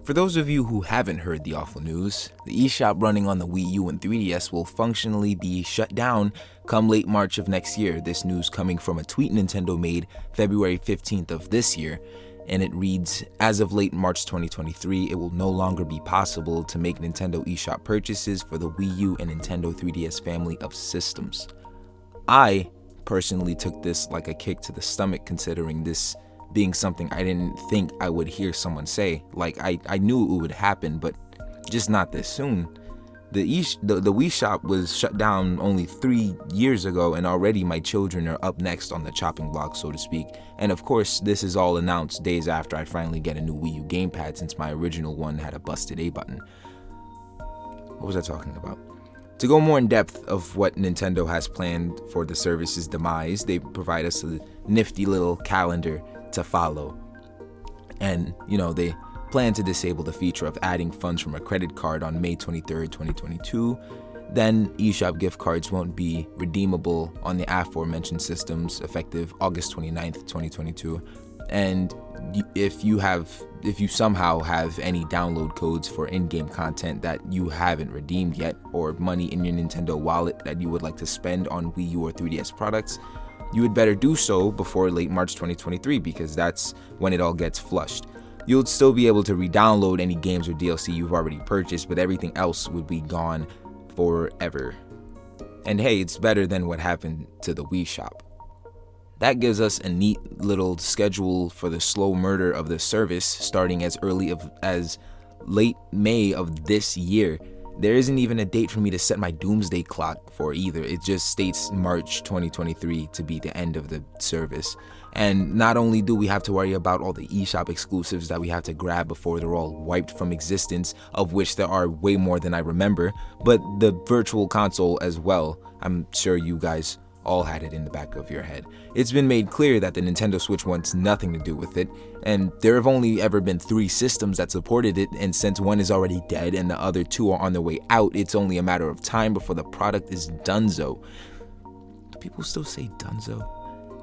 For those of you who haven't heard the awful news, the eShop running on the Wii U and 3DS will functionally be shut down come late March of next year. This news coming from a tweet Nintendo made February 15th of this year, and it reads, as of late March 2023, it will no longer be possible to make Nintendo eShop purchases for the Wii U and Nintendo 3DS family of systems. I personally took this like a kick to the stomach, considering this being something I didn't think I would hear someone say. Like, I knew it would happen, but just not this soon. The Wii Shop was shut down only 3 years ago, and already my children are up next on the chopping block, so to speak. And of course, this is all announced days after I finally get a new Wii U gamepad, since my original one had a busted A button. What was I talking about? To go more in depth of what Nintendo has planned for the service's demise, they provide us a nifty little calendar to follow. And, they plan to disable the feature of adding funds from a credit card on May 23rd, 2022. Then eShop gift cards won't be redeemable on the aforementioned systems effective August 29th, 2022. And if you somehow have any download codes for in-game content that you haven't redeemed yet, or money in your Nintendo wallet that you would like to spend on Wii U or 3DS products, you would better do so before late March 2023, because that's when it all gets flushed. You'll still be able to re-download any games or DLC you've already purchased, but everything else would be gone forever. And hey, it's better than what happened to the Wii Shop. That gives us a neat little schedule for the slow murder of the service, starting as early as late May of this year. There isn't even a date for me to set my doomsday clock for either. It just states March 2023 to be the end of the service. And not only do we have to worry about all the eShop exclusives that we have to grab before they're all wiped from existence, of which there are way more than I remember, but the virtual console as well. I'm sure you guys all had it in the back of your head. It's been made clear that the Nintendo Switch wants nothing to do with it, and there have only ever been 3 systems that supported it, and since one is already dead and the other 2 are on their way out, it's only a matter of time before the product is donezo. Do people still say donezo?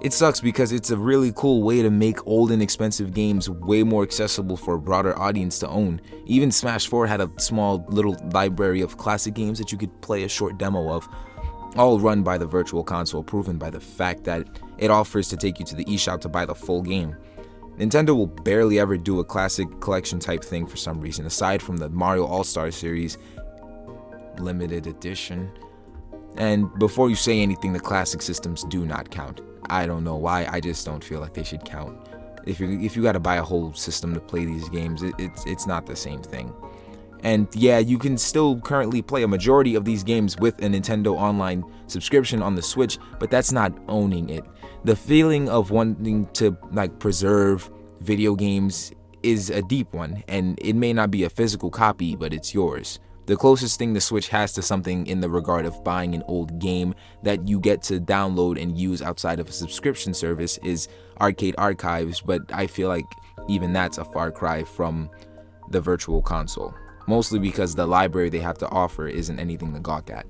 It sucks because it's a really cool way to make old and expensive games way more accessible for a broader audience to own. Even Smash 4 had a small little library of classic games that you could play a short demo of, all run by the virtual console, proven by the fact that it offers to take you to the eShop to buy the full game. Nintendo will barely ever do a classic collection type thing for some reason, aside from the Mario All-Star series limited edition. And before you say anything, the classic systems do not count. I don't know why, I just don't feel like they should count. If you gotta buy a whole system to play these games, it's not the same thing. And yeah, you can still currently play a majority of these games with a Nintendo Online subscription on the Switch, but that's not owning it. The feeling of wanting to preserve video games is a deep one, and it may not be a physical copy, but it's yours. The closest thing the Switch has to something in the regard of buying an old game that you get to download and use outside of a subscription service is Arcade Archives, but I feel like even that's a far cry from the virtual console. Mostly because the library they have to offer isn't anything to gawk at.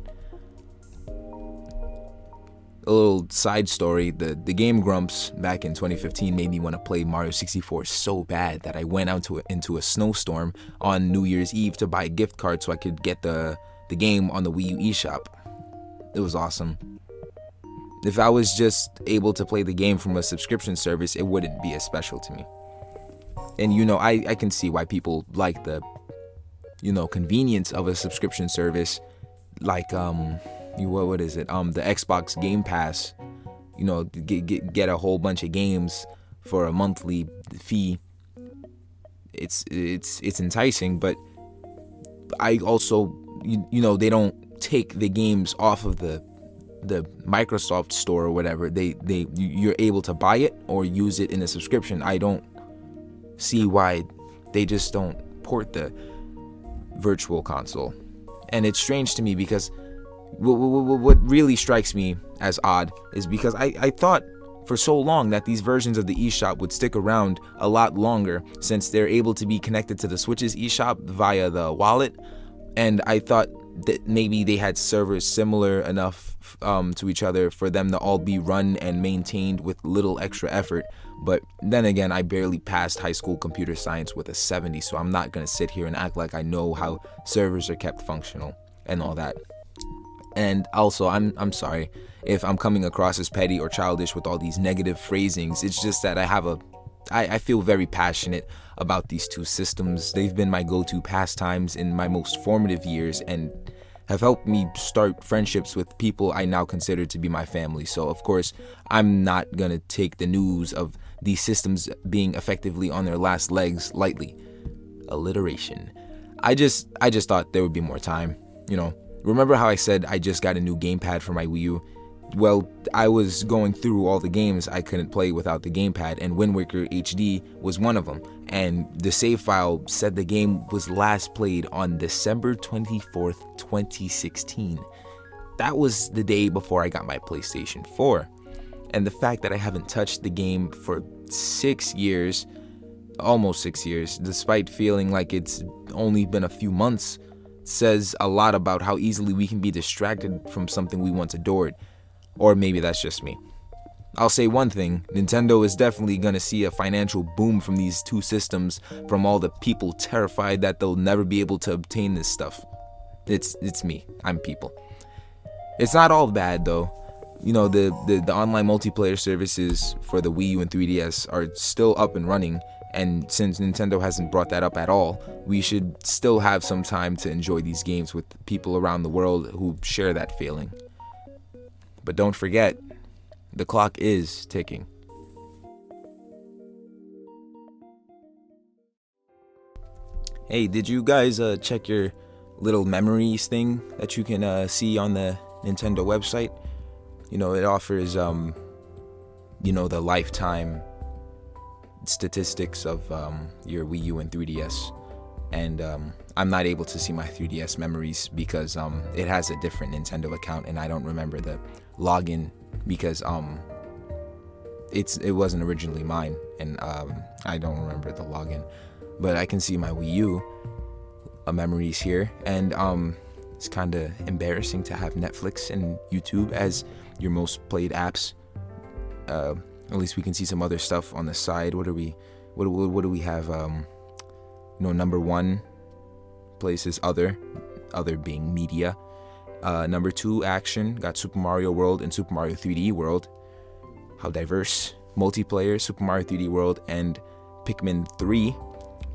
A little side story, the Game Grumps back in 2015 made me want to play Mario 64 so bad that I went out into a snowstorm on New Year's Eve to buy a gift card so I could get the game on the Wii U eShop. It was awesome. If I was just able to play the game from a subscription service, it wouldn't be as special to me. And I can see why people like the convenience of a subscription service, like what is it? The Xbox Game Pass. Get a whole bunch of games for a monthly fee. It's enticing, but I also they don't take the games off of the Microsoft store or whatever. You're able to buy it or use it in a subscription. I don't see why they just don't port the virtual console. And it's strange to me because what really strikes me as odd is because I thought for so long that these versions of the eShop would stick around a lot longer, since they're able to be connected to the Switch's eShop via the wallet. And I thought maybe they had servers similar enough to each other for them to all be run and maintained with little extra effort. But then again, I barely passed high school computer science with a 70, so I'm not gonna sit here and act like I know how servers are kept functional and all that. And also, I'm sorry if I'm coming across as petty or childish with all these negative phrasings. It's just that I feel very passionate about these two systems. They've been my go-to pastimes in my most formative years and have helped me start friendships with people I now consider to be my family. So of course, I'm not gonna take the news of these systems being effectively on their last legs lightly. Alliteration. I just thought there would be more time, you know. Remember how I said I just got a new gamepad for my Wii U? Well, I was going through all the games I couldn't play without the gamepad, and Wind Waker HD was one of them. And the save file said the game was last played on December 24th, 2016. That was the day before I got my PlayStation 4. And the fact that I haven't touched the game for 6 years, almost 6 years, despite feeling like it's only been a few months, says a lot about how easily we can be distracted from something we once adored. Or maybe that's just me. I'll say one thing, Nintendo is definitely gonna see a financial boom from these two systems from all the people terrified that they'll never be able to obtain this stuff. It's me, I'm people. It's not all bad though. You know, the online multiplayer services for the Wii U and 3DS are still up and running, and since Nintendo hasn't brought that up at all, we should still have some time to enjoy these games with people around the world who share that feeling. But don't forget, the clock is ticking. Hey, did you guys check your little memories thing that you can see on the Nintendo website? You know, it offers, you know, the lifetime statistics of your Wii U and 3DS. And I'm not able to see my 3DS memories because it has a different Nintendo account and I don't remember the login because it wasn't originally mine, and I don't remember the login. But I can see my Wii U memories here, and it's kind of embarrassing to have Netflix and YouTube as your most played apps. At least we can see some other stuff on the side. What do we have? You know, number one place is other being media. Number 2, action, got Super Mario World and Super Mario 3D World. How diverse. Multiplayer, Super Mario 3D World and Pikmin 3.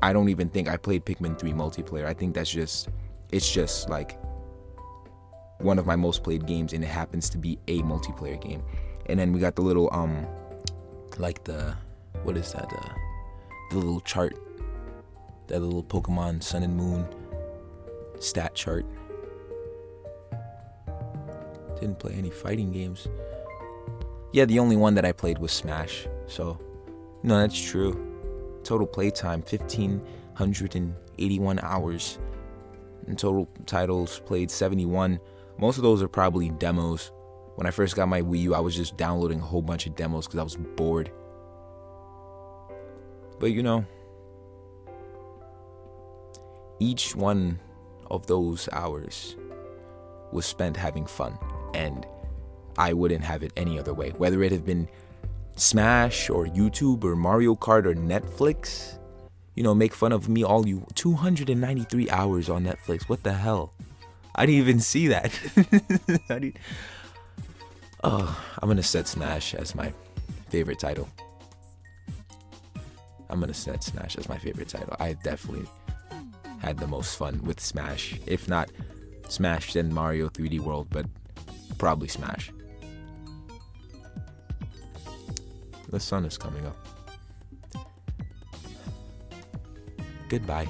I don't even think I played Pikmin 3 multiplayer. I think it's just like one of my most played games, and it happens to be a multiplayer game. And then we got the little like the, what is that? The little chart, that little Pokemon Sun and Moon stat chart. Didn't play any fighting games. Yeah, the only one that I played was Smash. So, no, that's true. Total playtime, 1,581 hours. And total titles played, 71. Most of those are probably demos. When I first got my Wii U, I was just downloading a whole bunch of demos because I was bored. But you know, each one of those hours was spent having fun, and I wouldn't have it any other way. Whether it had been Smash or YouTube or Mario Kart or Netflix, you know, make fun of me all you. 293 hours on Netflix. What the hell? I didn't even see that. I'm gonna set Smash as my favorite title. I definitely had the most fun with Smash. If not Smash, then Mario 3D World, but probably Smash. The sun is coming up. Goodbye.